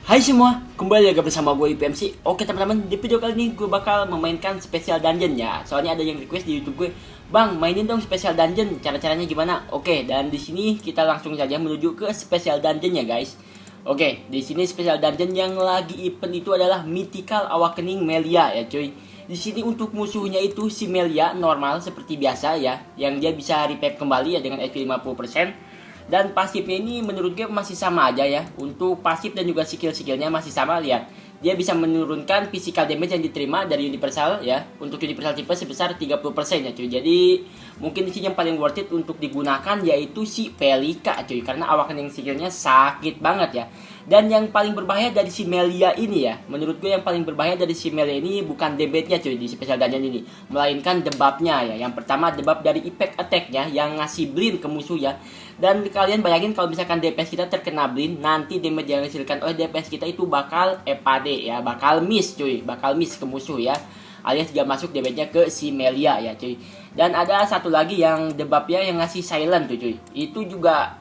Hai semua, kembali lagi bersama gue IPMC. Oke teman-teman, di video kali ini gue bakal memainkan special dungeon ya. Soalnya ada yang request di YouTube gue, "Bang, mainin dong special dungeon. Cara-caranya gimana?" Oke, dan di sini kita langsung saja menuju ke special dungeon ya, guys. Oke, di sini special dungeon yang lagi event itu adalah Mythical Awakening Melia ya, cuy. Di sini untuk musuhnya itu si Melia normal seperti biasa ya, yang dia bisa revive kembali ya dengan HP 50%. Dan pasifnya ini menurut gue masih sama aja ya. Untuk pasif dan juga skill-skillnya masih sama. Lihat, dia bisa menurunkan physical damage yang diterima dari universal ya. Untuk universal tipe sebesar 30% ya cuy. Jadi mungkin di sini yang paling worth it untuk digunakan yaitu si Pelika cuy, karena awakening skillnya sakit banget ya. Dan yang paling berbahaya dari si Melia ini ya, menurut gue yang paling berbahaya dari si Melia ini bukan damage-nya cuy di special dungeon ini, melainkan debuff-nya ya. Yang pertama debuff dari effect attack-nya yang ngasih blind ke musuh ya. Dan kalian bayangin kalau misalkan DPS kita terkena blind, nanti damage yang dihasilkan oleh DPS kita itu bakal EPAD ya, bakal miss cuy, bakal miss ke musuh ya. Alias gak masuk damage-nya ke si Melia ya cuy. Dan ada satu lagi yang debuff-nya yang ngasih silent tuh cuy. Itu juga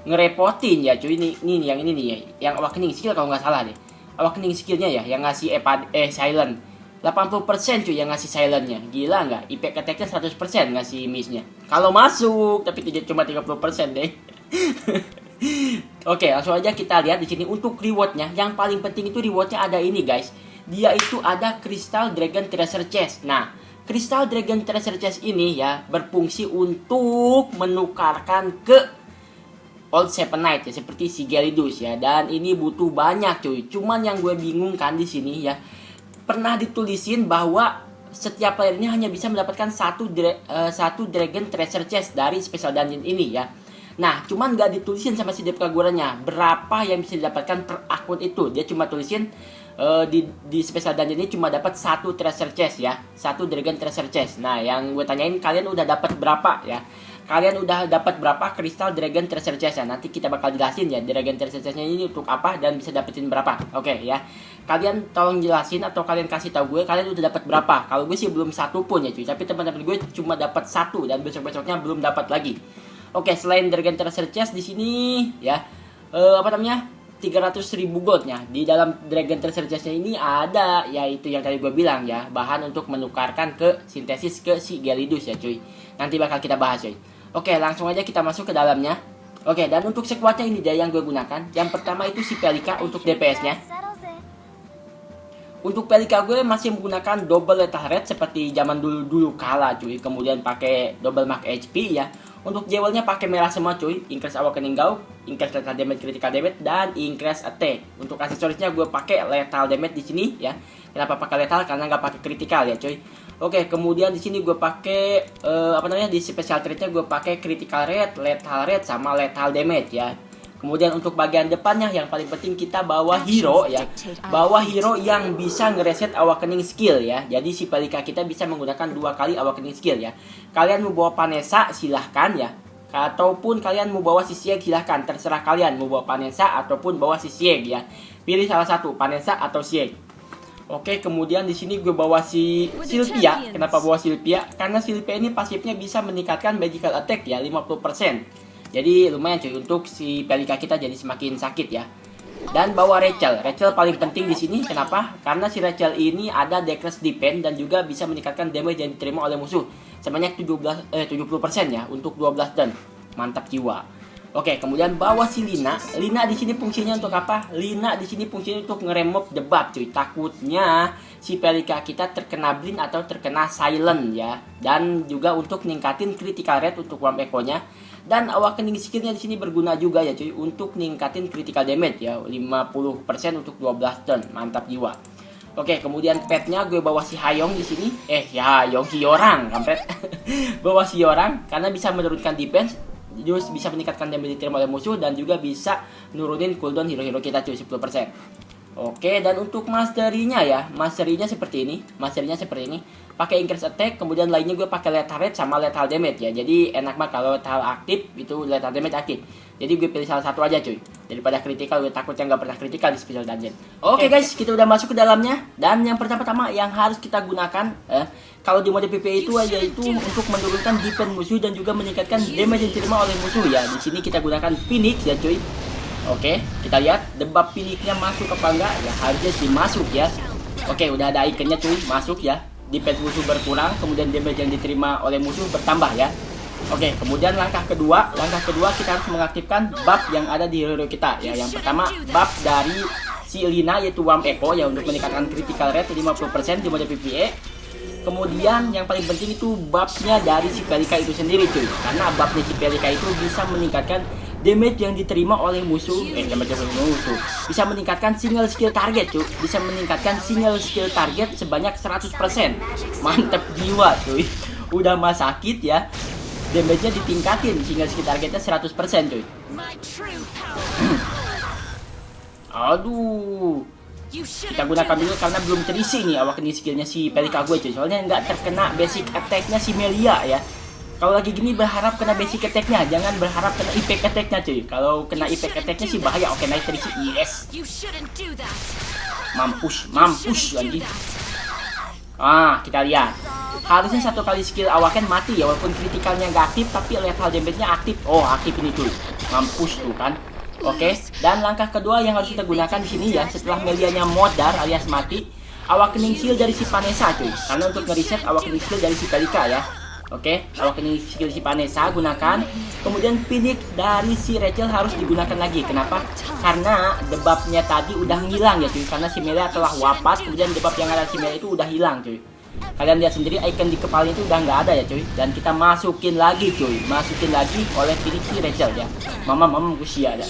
ngerepotin ya cuy. Ini yang ini nih ya, yang awakening skill kalau nggak salah deh. Awakening skillnya ya yang ngasih silent 80% cuy, yang ngasih silentnya. Gila nggak? Impact attack-nya 100% ngasih miss-nya. Kalau masuk, tapi tidak cuma 30% deh. Oke, langsung aja kita lihat di sini untuk reward-nya. Yang paling penting itu reward-nya ada ini guys. Dia itu ada Crystal Dragon Treasure Chest. Nah, Crystal Dragon Treasure Chest ini ya berfungsi untuk menukarkan ke Old Seven Knight ya, seperti si Gelidus ya. Dan ini butuh banyak cuy. Cuman yang gue bingung kan di sini ya, pernah ditulisin bahwa setiap player ini hanya bisa mendapatkan satu Dragon Treasure Chest dari special dungeon ini ya. Nah, cuman gak ditulisin sama si devkagurannya berapa yang bisa didapatkan per akun itu. Dia cuma tulisin di special dungeon ini cuma dapat satu treasure chest ya, satu Dragon Treasure Chest. Nah, yang gue tanyain, kalian udah dapat berapa ya? Kalian udah dapat berapa Crystal Dragon Treasure Chest ya? Nanti kita bakal jelasin ya Dragon Treasure Chest-nya ini untuk apa dan bisa dapetin berapa. Oke ya. Kalian tolong jelasin atau kalian kasih tahu gue kalian udah dapat berapa. Kalau gue sih belum satu pun ya cuy, tapi teman-teman gue cuma dapat satu dan besok-besoknya belum dapat lagi. Oke, selain Dragon Treasure Chest di sini ya, apa namanya? 300.000 goldnya di dalam Dragon Treasure Chest-nya ini ada, yaitu yang tadi gue bilang ya, bahan untuk menukarkan ke sintesis ke si Gelidus ya cuy. Nanti bakal kita bahas cuy. Oke, langsung aja kita masuk ke dalamnya. Oke, dan untuk squadnya ini dia yang gue gunakan. Yang pertama itu si Pelika untuk DPS-nya. Untuk Pelika gue masih menggunakan double lethal rate seperti zaman dulu kala cuy. Kemudian pakai double mark HP ya. Untuk jewelnya pakai merah semua cuy. Increase awakening gauk, increase lethal damage, critical damage, dan increase attack. Untuk aksesorisnya gue pakai lethal damage di sini ya. Kenapa pakai lethal? Karena nggak pakai critical ya cuy. Oke, kemudian di sini gue pakai apa namanya, di special trait-nya gue pakai critical rate, lethal rate, sama lethal damage ya. Kemudian untuk bagian depannya yang paling penting kita bawa hero ya. Bawa hero yang bisa ngereset awakening skill ya. Jadi si Pelika kita bisa menggunakan 2 kali awakening skill ya. Kalian mau bawa Panessa silahkan ya. Ataupun kalian mau bawa si Sieg silahkan. Terserah kalian mau bawa Panessa ataupun bawa si Sieg ya. Pilih salah satu, Panessa atau Sieg. Oke, kemudian di sini gue bawa si Sylphia. Kenapa bawa Sylphia? Karena Sylphia ini pasifnya bisa meningkatkan magical attack ya 50%. Jadi lumayan cuy untuk si Pelika kita jadi semakin sakit ya. Dan bawa Rachel. Rachel paling penting di sini. Kenapa? Karena si Rachel ini ada decrease defense dan juga bisa meningkatkan damage yang diterima oleh musuh sebanyak 70% ya untuk 12 turn. Mantap jiwa. Oke, kemudian bawa si Lina. Lina di sini fungsinya untuk apa? Lina di sini fungsinya untuk nge-remove debuff cuy. Takutnya si Pelika kita terkena blind atau terkena silent ya. Dan juga untuk ningkatin critical rate untuk warm echo-nya. Dan awakening skill-nya di sini berguna juga ya cuy untuk ningkatin critical damage ya 50% untuk 12 turn. Mantap jiwa. Oke, kemudian petnya gue bawa si Hayong di sini. Hyorang, kampret. Bawa si Hyorang karena bisa menurunkan defense. Just bisa meningkatkan damage diterima oleh musuh dan juga bisa nurunin cooldown hero-hero kita cuy 10%. Oke, dan untuk masterinya ya, masterinya seperti ini. Pakai increase attack, kemudian lainnya gue pakai lethal rate sama lethal damage ya. Jadi enak banget kalau lethal aktif itu lethal damage aktif. Jadi gue pilih salah satu aja cuy. Daripada critical, gue takut yang nggak pernah critical di special dungeon. Oke guys, kita udah masuk ke dalamnya. Dan yang pertama-tama yang harus kita gunakan kalau di mode PvE itu yaitu untuk menurunkan defense musuh dan juga meningkatkan damage yang diterima oleh musuh ya. Di sini kita gunakan Phoenix ya cuy. Oke, kita lihat debuff piniknya masuk apa enggak ya, harusnya sih masuk ya. Oke, udah ada ikonnya cuy, masuk ya. Defense musuh berkurang, kemudian damage yang diterima oleh musuh bertambah ya. Oke, kemudian langkah kedua kita harus mengaktifkan buff yang ada di hero kita ya. Yang pertama buff dari si Lina yaitu Wham Echo ya, untuk meningkatkan critical rate 50% di mode PvE. Kemudian yang paling penting itu buffnya dari si Pelika itu sendiri cuy, karena buffnya si Pelika itu bisa meningkatkan damage yang diterima oleh musuh, bisa meningkatkan single skill target cuy, bisa meningkatkan single skill target sebanyak 100%. Mantep jiwa cuy, udah mah sakit ya, damage-nya ditingkatin, single skill targetnya 100% cuy. Aduh, kita gunakan dulu karena belum terisi nih awak ini skillnya si Pelika gue cuy, soalnya nggak terkena basic attack-nya si Melia ya. Kalau lagi gini berharap kena basic attack-nya, jangan berharap kena impact attack-nya cuy. Kalau kena impact attack-nya sih bahaya. Oke, naik terisi, yes. Mampus lagi. Kita lihat. Harusnya satu kali skill awaken mati ya, walaupun kritikalnya nggak aktif, tapi lethal damage-nya aktif. Oh, aktif ini cuy. Mampus tuh kan. Oke, dan langkah kedua yang harus kita gunakan di sini ya, setelah Melianya modar alias mati, awakening skill dari si Vanessa cuy. Karena untuk ngereset awakening skill dari si Pelika ya. Oke, awakening skill si Vanessa gunakan. Kemudian Phoenix dari si Rachel harus digunakan lagi. Kenapa? Karena debuff-nya tadi udah ngilang ya cuy. Karena si Melia telah wafat, kemudian debuff yang ada si Melia itu udah hilang cuy. Kalian lihat sendiri icon di kepalanya itu udah nggak ada ya cuy. Dan kita masukin lagi cuy, oleh Phoenix si Rachel ya. Mama usia ada.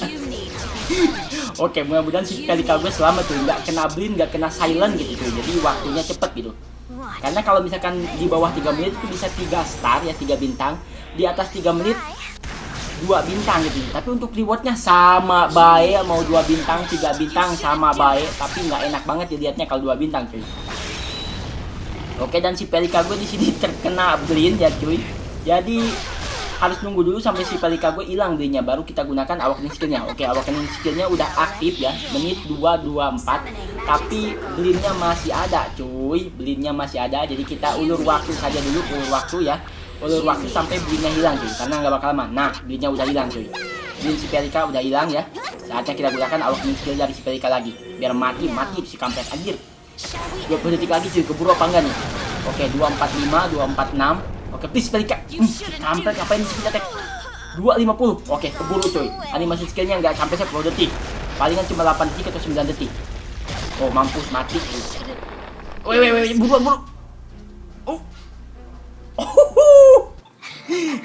Oke, mudah-mudahan si Pelika gue selamat tuh, nggak kena blind, nggak kena silent gitu cuy. Jadi waktunya cepet gitu. Karena kalau misalkan di bawah 3 menit itu bisa 3 star ya, 3 bintang. Di atas 3 menit 2 bintang gitu. Tapi untuk rewardnya sama baik, mau 2 bintang, 3 bintang sama baik. Tapi nggak enak banget dilihatnya kalau 2 bintang cuy. Oke, dan si Pelika gue di sini terkena blind ya cuy. Jadi harus nunggu dulu sampai si Pelika gue hilang blindnya, baru kita gunakan awakening skillnya. Oke, awakening skillnya udah aktif ya, menit 224. Tapi blindnya masih ada cuy, blindnya masih ada. Jadi kita ulur waktu saja dulu, ulur waktu sampai blindnya hilang cuy, karena nggak bakal lama. Nah, blindnya udah hilang cuy, blind si Pelika udah hilang ya. Saatnya kita gunakan awakening skill dari si Pelika lagi, biar mati si kampret anjir. 20 detik lagi cuy, keburu apa enggak nih? Oke, 245, 246. Oke, please Pelika. Kampret ngapain di speed attack? 250. Oke, keburu coy. Animasi skillnya nggak sampai 10 detik. Palingan cuma 8 detik atau 9 detik. Oh, mampus mati. Woi, buru. Oh.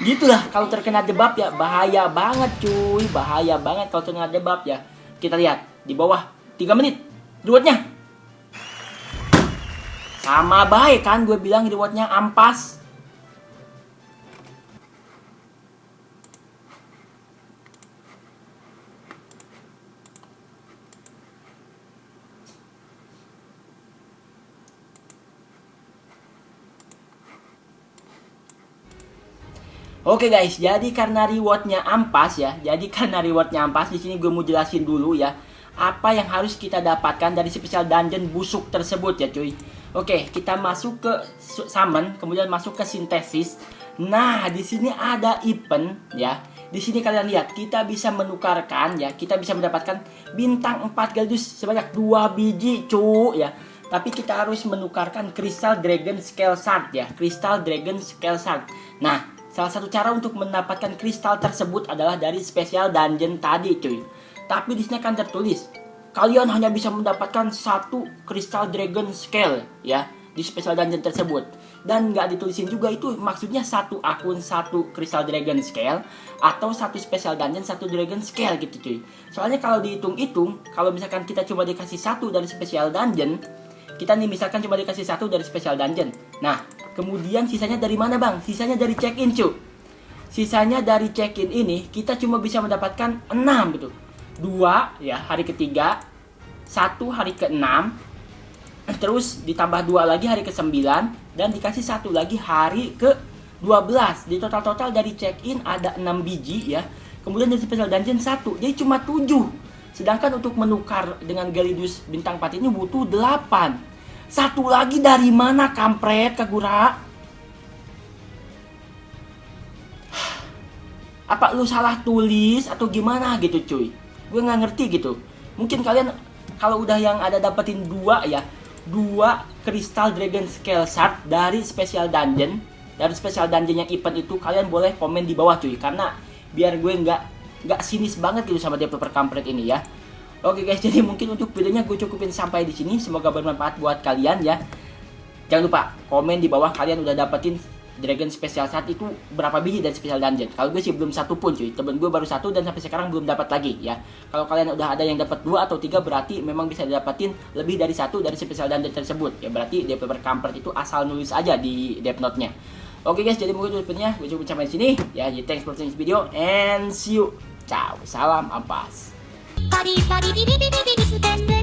Gitulah kalau terkena debuff ya, bahaya banget cuy. Bahaya banget kalau terkena debuff ya. Kita lihat di bawah 3 menit. Rewardnya sama baik kan, gue bilang rewardnya ampas. Oke guys, jadi karena rewardnya ampas ya, di sini gue mau jelasin dulu ya, apa yang harus kita dapatkan dari special dungeon busuk tersebut ya cuy. Oke, kita masuk ke summon, kemudian masuk ke sintesis. Nah, di sini ada event ya. Di sini kalian lihat, kita bisa menukarkan ya, kita bisa mendapatkan bintang 4 Galidus sebanyak 2 biji cuy ya. Tapi kita harus menukarkan Crystal Dragon Scale Shard ya, Crystal Dragon Scale Shard. Nah, salah satu cara untuk mendapatkan kristal tersebut adalah dari special dungeon tadi cuy. Tapi di sini akan tertulis kalian hanya bisa mendapatkan 1 Crystal Dragon Scale ya di special dungeon tersebut. Dan nggak ditulisin juga itu maksudnya 1 akun 1 Crystal Dragon Scale atau 1 special dungeon 1 Dragon Scale gitu cuy. Soalnya kalau dihitung-hitung, kalau misalkan kita cuma dikasih 1 dari special dungeon, kita nih misalkan cuma dikasih 1 dari special dungeon. Nah, kemudian sisanya dari mana bang? Sisanya dari check-in cuy. Sisanya dari check-in ini kita cuma bisa mendapatkan 6 gitu. 2 ya hari ketiga, 1 hari ke-6, terus ditambah 2 lagi hari ke-9, dan dikasih 1 lagi hari ke-12. Di total dari check-in ada 6 biji ya. Kemudian dari special dungeon 1, jadi cuma 7. Sedangkan untuk menukar dengan Galidus bintang 4 ini butuh 8. 1 lagi dari mana kampret Kagura? Apa lu salah tulis atau gimana gitu cuy? Gue nggak ngerti gitu. Mungkin kalian kalau udah yang ada dapetin 2 ya, 2 Crystal Dragon Scale Shard dari Special Dungeon, yang event itu, kalian boleh komen di bawah cuy, karena biar gue nggak sinis banget gitu sama developer kampret ini ya. Oke guys, jadi mungkin untuk videonya gue cukupin sampai di sini. Semoga bermanfaat buat kalian ya. Jangan lupa komen di bawah kalian udah dapetin Dragon Special Shard itu berapa biji dari Special Dungeon. Kalau gue sih belum 1 pun cuy. Temen gue baru 1 dan sampai sekarang belum dapat lagi ya. Kalau kalian udah ada yang dapat 2 atau 3 berarti memang bisa didapatin lebih dari 1 dari Special Dungeon tersebut. Ya berarti developer kampret itu asal nulis aja di Death Note-nya. Oke guys, jadi mungkin videonya gue cukup sampai di sini ya. Jadi thanks for watching this video and see you. Ciao. Salam ampas. パリパリビビビビビリステンで